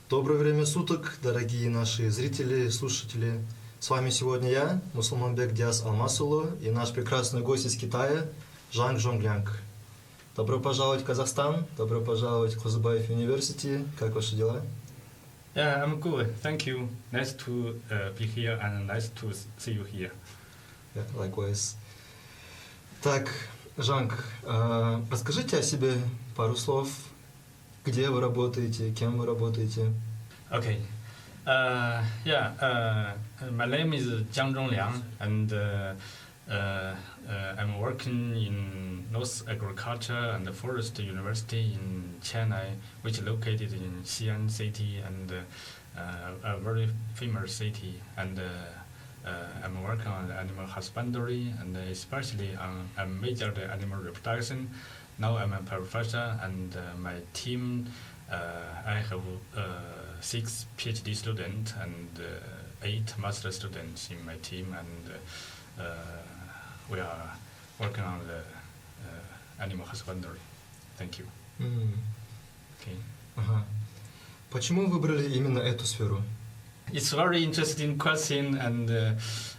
Доброе время суток, дорогие наши зрители, слушатели. С вами сегодня я, Мусулманбек Диас Алмасулу, и наш прекрасный гость из Китая, Джанг Джолианг. Добро пожаловать в Казахстан, добро пожаловать в Қосылып университет. Как ваши дела? Yeah, I'm good. Thank you. Nice to be here and nice to see you here. Yeah, likewise. Так, Жанг, расскажите о себе пару слов. Где вы работаете, кем вы работаете? Okay. My name is Джанг Джолианг, and I'm working in North Agriculture and Forest University in China, which is located in Xi'an city and a very famous city. And I'm working on animal husbandry and especially on a major animal reproduction. Now I'm a professor, and my team, I have 6 PhD students and 8 master students in my team, and we are working on the animal husbandry. Thank you. Okay. Почему выбрали именно эту сферу? It's a very interesting question, and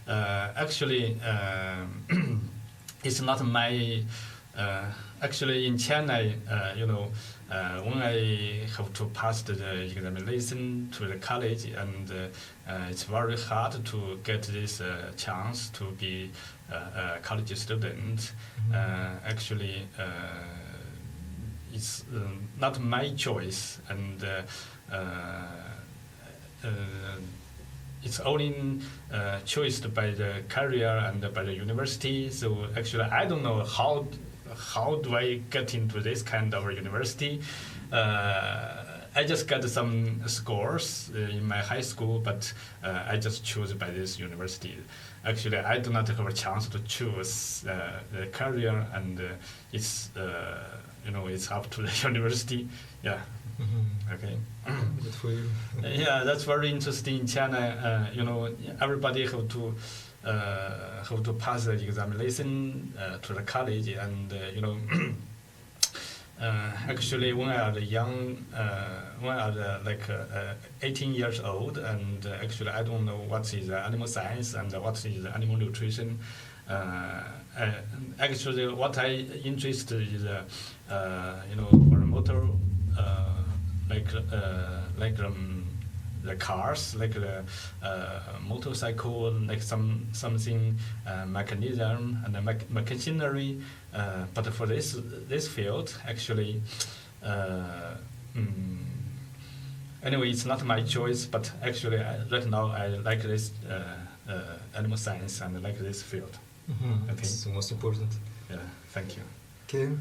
actually, it's not my. Actually, in China, when I have to pass the examination to the college, and it's very hard to get this chance to be a college student. Actually, it's not my choice, and it's only chosen by the career and by the university. So actually, I don't know how do I get into this kind of university. I just got some scores in my high school, but I just chose by this university. Actually, I do not have a chance to choose the career, and it's it's up to the university. Yeah. Okay. Good for you. Yeah, that's very interesting in China. Everybody have to pass the examination to the college, and actually when I was young, when I was 18 years old, and actually I don't know what is animal science and what is animal nutrition. Actually, what I interested is for motor, the cars, like the motorcycle, like something mechanism and the machinery. But for this field, actually, anyway, it's not my choice. But actually, right now I like this animal science and I like this field. Okay. It's the most important. Yeah, thank you. Okay.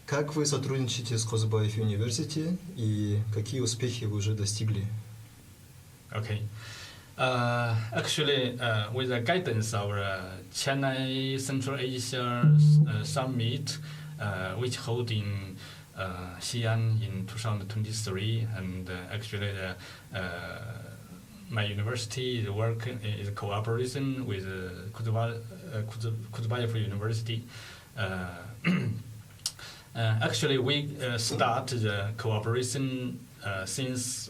Как вы сотрудничаете с Қосылып университет и какие успехи вы уже достигли? Okay. Actually, with the guidance of China Central Asia Summit, which held in Xi'an in 2023, and actually my university is cooperation with Қытайдың University. Actually, we start the cooperation since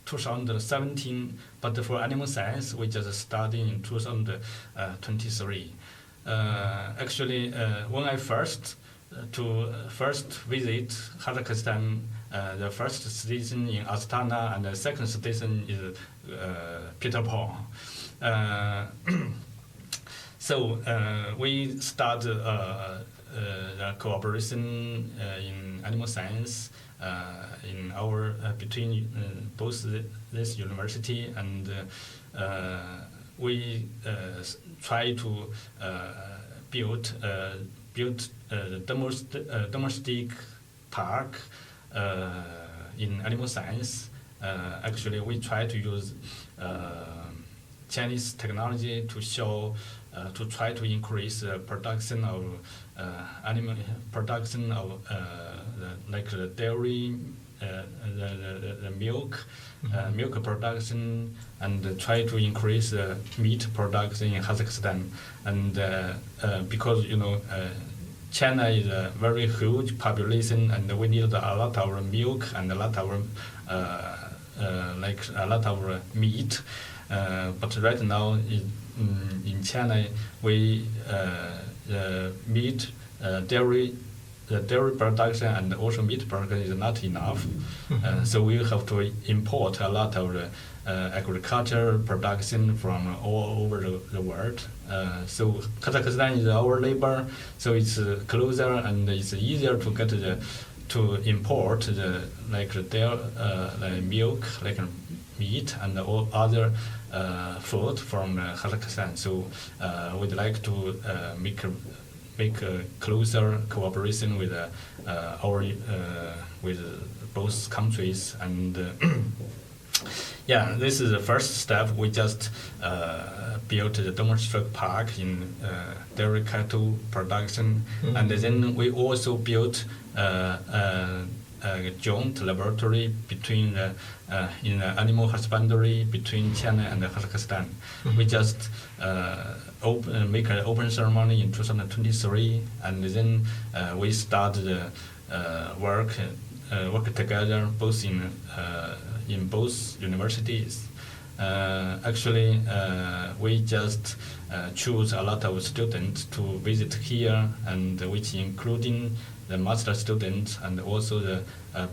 2017, but for animal science, we just started in 2023. Actually, when I first visit Kazakhstan, the first station in Astana and the second station is Peter-Paul. So we started the cooperation in animal science in our between both this university, and we try to build the domestic park in animal science. Actually, we try to use Chinese technology to try to increase the production of animal production of like the dairy, the milk, milk production, and try to increase the meat production in Kazakhstan. And because China is a very huge population, and we need a lot of milk and a lot of meat. But right now in China, we meat, dairy production and also meat production is not enough. So we have to import a lot of agriculture production from all over the world. So Kazakhstan is our neighbor, so it's closer and it's easier to get to import the milk, like meat and all other food from Kazakhstan. So we'd like to make a closer cooperation with with both countries. And yeah, this is the first step. We just built the demonstration park in dairy cattle production, and then we also built a joint laboratory between in animal husbandry between China and Kazakhstan. We just make an open ceremony in 2023, and then we started work together both in both universities. Actually, we just choose a lot of students to visit here, and which including the master students and also the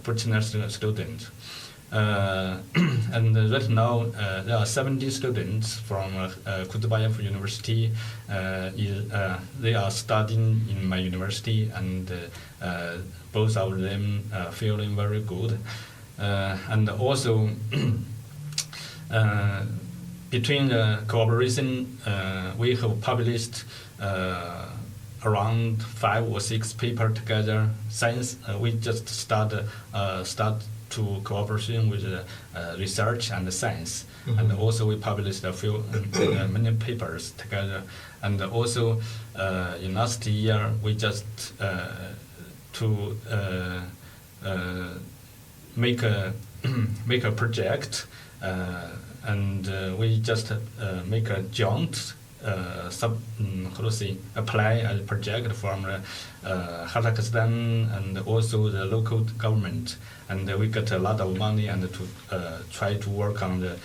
partner students. And right now there are 70 students from Kutub University. They are studying in my university, and both of them are feeling very good. And also between the cooperation, we have published around 5 or 6 papers together. Science, we just start to cooperation with research and science, and also we published a few many papers together. And also in last year we just to make a project, and we just make a joint apply a project from Kazakhstan and also the local government, and we got a lot of money and to try to work on the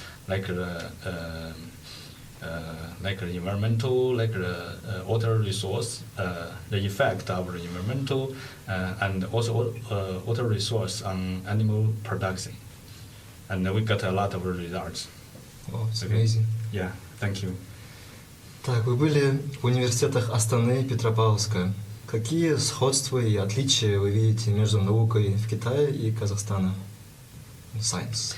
environmental, water resource, the effect of the environmental, and also water resource on animal production, and we got a lot of results. Oh, it's amazing. Yeah, thank you. Так, вы были в университетах Астаны и Петропавловска. Какие сходства и отличия вы видите между наукой в Китае и Казахстане? Science.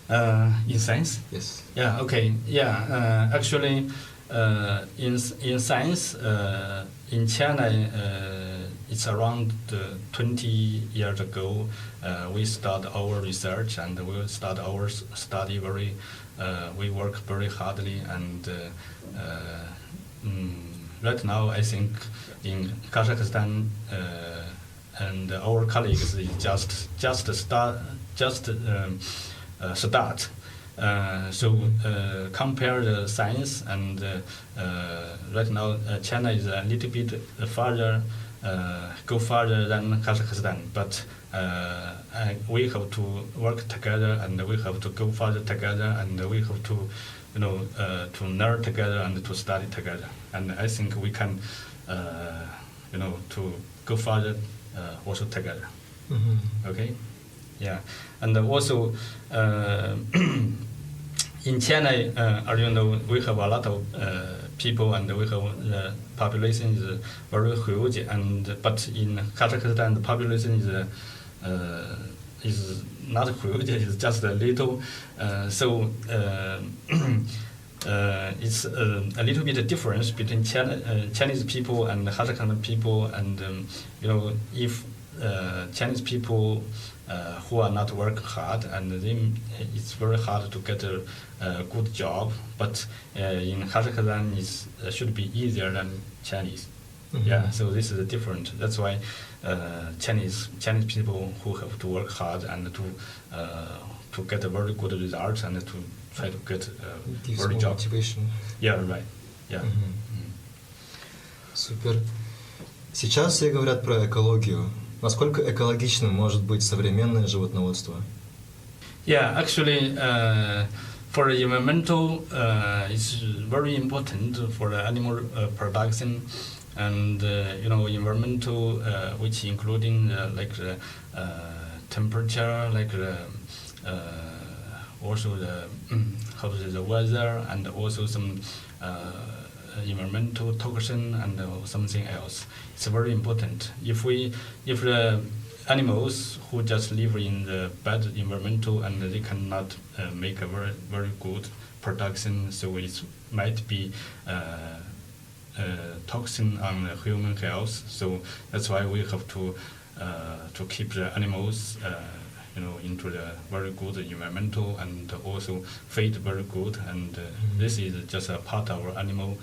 In science? Yes. Yeah. Okay. Yeah. Actually, in science, in China, it's around 20 years ago. We start our research and we start our study very. We work very hardly, and right now I think in Kazakhstan and our colleagues just start. So compare the science, and right now China is a little bit farther, go farther than Kazakhstan, but we have to work together, and we have to go farther together, and we have to, to learn together and to study together. And I think we can, to go farther also together. Okay. Yeah, and also in China, as you know, we have a lot of people, and we have the population is very huge. But in Kazakhstan, the population is not huge; it's just a little. So it's a little bit of difference between Chinese people and Kazakhstan people, and if Chinese people who are not work hard, and then it's very hard to get a good job. But in Kazakhstan, it should be easier than Chinese. Yeah, so this is different. That's why Chinese people who have to work hard and to get a very good result and to try to get a very job. Motivation. Yeah, right. Yeah. Супер. Сейчас все говорят про экологию. Насколько экологичным может быть современное животноводство? Yeah, actually, for the environmental, it's very important for the animal production, and environmental, which including like the temperature, like the also the how to say the weather, and also some environmental toxin and something else. It's very important. If the animals who just live in the bad environmental and they cannot make a very very good production, so it might be toxin on the human health. So that's why we have to keep the animals into the very good environmental and also feed very good, and this is just a part of our animal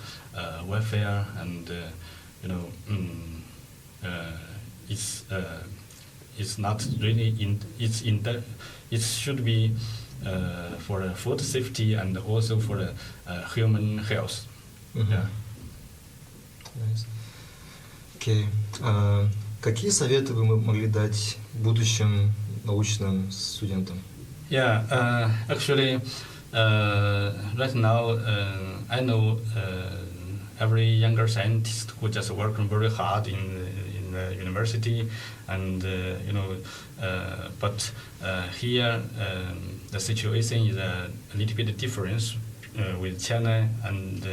welfare, and it's not really it should be for the food safety and also for the human health. Yeah. Nice. Okay. Какие советы вы могли дать будущим научным студентам? Yeah, actually, right now I know every younger scientist who just working very hard in the university, and but here the situation is a little bit different with China, and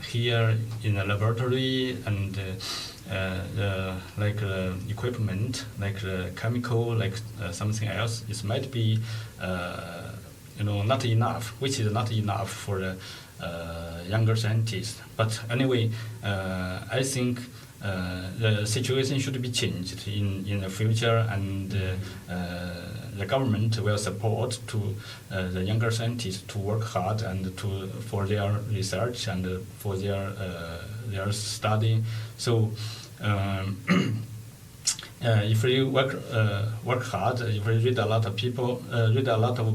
here in the laboratory and like equipment, like chemical, like something else, it might be not enough, which is not enough for the younger scientists. But anyway, I think the situation should be changed in the future, and the government will support to the younger scientists to work hard and for their research and for their study. So if we work hard, if we read a lot of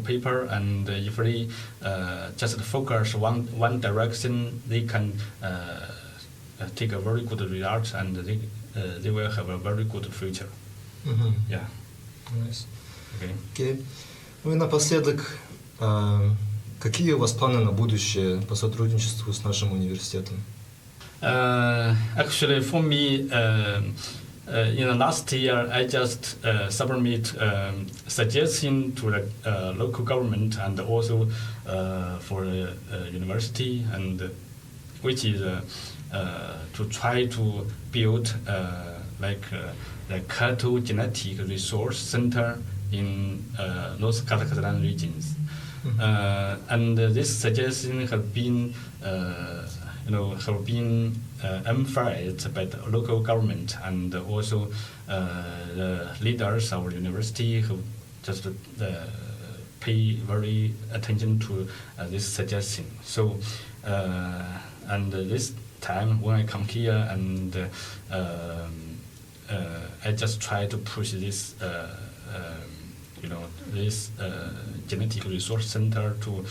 paper, and if we just focus one direction, they can take a very good result, and they will have a very good future. Mm-hmm. Yeah. Nice. Okay. Ну и напоследок, какие у вас планы на будущее по сотрудничеству с нашим университетом? Actually, for me, in the last year, I just submit suggestion to the local government and also for the university, and which is to try to build like the cattle genetic resource center in North Kazakhstan regions. And this suggestion have been emphasized by the local government, and also the leaders of the university who just pay very attention to this suggestion. So and this time when I come here, and I just try to push this this genetic resource center to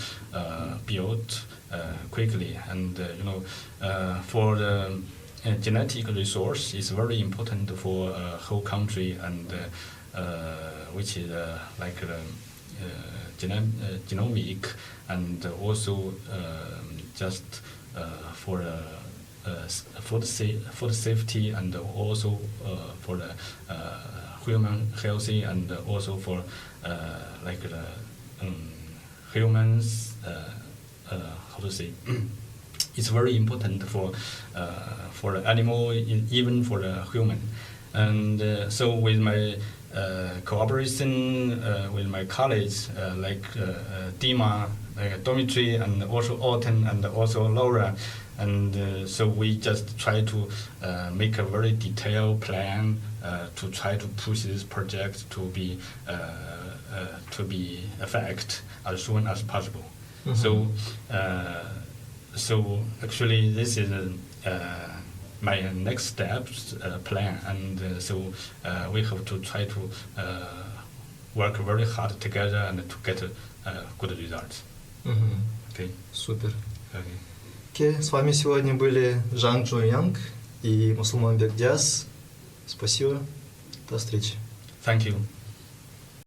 build quickly, and for the genetic resource is very important for whole country, and which is like genomic, and also just for food safety, and also for the human healthy, and also for like the humans. How to say? It's very important for the animal, even for the human. And so with my cooperation with my colleagues like Dima, like Dimitri, and also Orton, and also Laura, and so we just try to make a very detailed plan to try to push this project to be effect as soon as possible. Mm-hmm. So actually this is my next steps plan, and so we have to try to work very hard together and to get good results. Mm-hmm. Okay. Супер. Okay. Окей, с вами сегодня были Джанг Джолианг и Мусулманбек Диас. Спасибо. До встречи. Thank you.